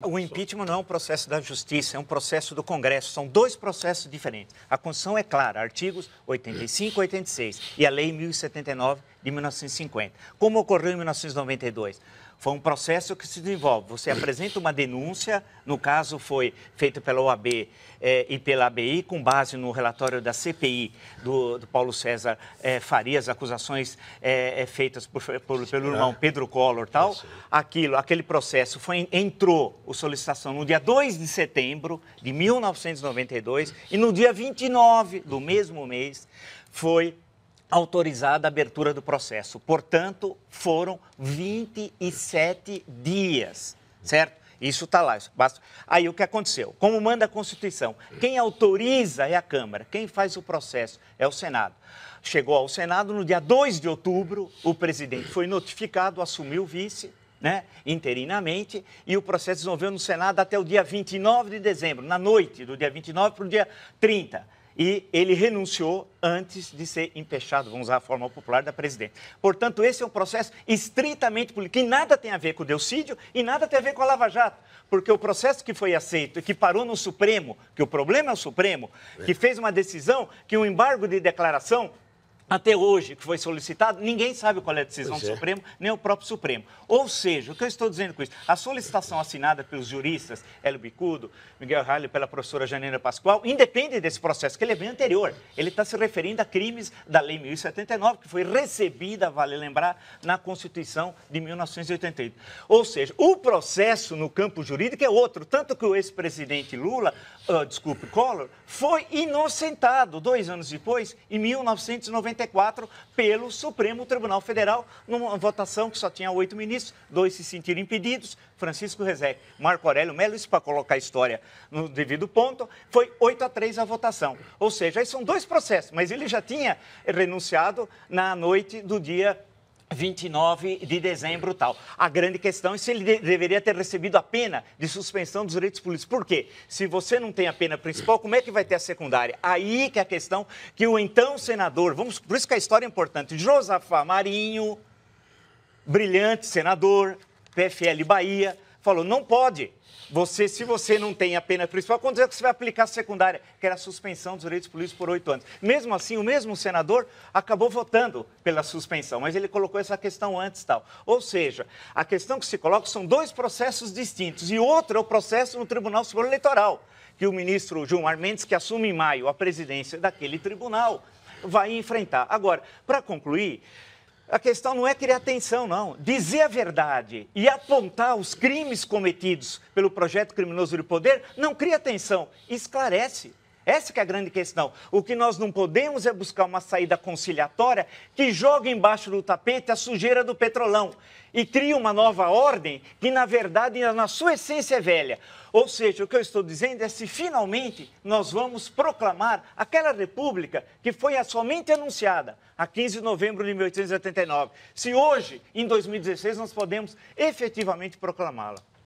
O impeachment não é um processo da justiça, é um processo do Congresso. São dois processos diferentes. A Constituição é clara, artigos 85 e 86, e a Lei 1079 de 1950. Como ocorreu em 1992? Foi um processo que se desenvolve. Você apresenta uma denúncia, no caso foi feito pela OAB e pela ABI, com base no relatório da CPI do Paulo César Farias, acusações feitas pelo irmão Pedro Collor e tal. Aquele processo entrou a solicitação no dia 2 de setembro de 1992 e no dia 29 do mesmo mês foi autorizada a abertura do processo. Portanto, foram 27 dias, certo? Isso está lá. Basta. Aí o que aconteceu? Como manda a Constituição, quem autoriza é a Câmara, quem faz o processo é o Senado. Chegou ao Senado no dia 2 de outubro, o presidente foi notificado, assumiu o vice, interinamente, e o processo desenvolveu no Senado até o dia 29 de dezembro, na noite do dia 29 para o dia 30. E ele renunciou antes de ser empechado, vamos usar a forma popular, da presidente. Portanto, esse é um processo estritamente político, que nada tem a ver com o Delcídio e nada tem a ver com a Lava Jato. Porque o processo que foi aceito e que parou no Supremo, que o problema é o Supremo, que fez uma decisão que o embargo de declaração, até hoje, que foi solicitado, ninguém sabe qual é a decisão do Supremo, nem o próprio Supremo. Ou seja, o que eu estou dizendo com isso? A solicitação assinada pelos juristas Hélio Bicudo, Miguel Halley e pela professora Janina Pascoal, independe desse processo, que ele é bem anterior. Ele está se referindo a crimes da Lei 1079, que foi recebida, vale lembrar, na Constituição de 1988. Ou seja, o processo no campo jurídico é outro, tanto que o ex-presidente Collor, foi inocentado 2 anos depois, em 1994, pelo Supremo Tribunal Federal, numa votação que só tinha 8 ministros, 2 se sentiram impedidos, Francisco Rezec, Marco Aurélio Melo, isso para colocar a história no devido ponto, foi 8-3 a votação. Ou seja, aí são 2 processos, mas ele já tinha renunciado na noite do dia 29 de dezembro e tal. A grande questão é se ele deveria ter recebido a pena de suspensão dos direitos políticos. Por quê? Se você não tem a pena principal, como é que vai ter a secundária? Aí que é a questão que o então senador, por isso que a história é importante, Josafá Marinho, brilhante senador, PFL Bahia, falou, não pode. Se você não tem a pena principal, quando é que você vai aplicar a secundária, que era a suspensão dos direitos políticos por 8 anos. Mesmo assim, o mesmo senador acabou votando pela suspensão, mas ele colocou essa questão antes e tal. Ou seja, a questão que se coloca são 2 processos distintos, e outro é o processo no Tribunal Superior Eleitoral, que o ministro Gilmar Mendes, que assume em maio a presidência daquele tribunal, vai enfrentar. Agora, para concluir, a questão não é criar tensão, não. Dizer a verdade e apontar os crimes cometidos pelo projeto criminoso de poder não cria tensão, esclarece. Essa que é a grande questão. O que nós não podemos é buscar uma saída conciliatória que joga embaixo do tapete a sujeira do petrolão e cria uma nova ordem que, na verdade, na sua essência é velha. Ou seja, o que eu estou dizendo é se finalmente nós vamos proclamar aquela república que foi somente anunciada a 15 de novembro de 1889. Se hoje, em 2016, nós podemos efetivamente proclamá-la.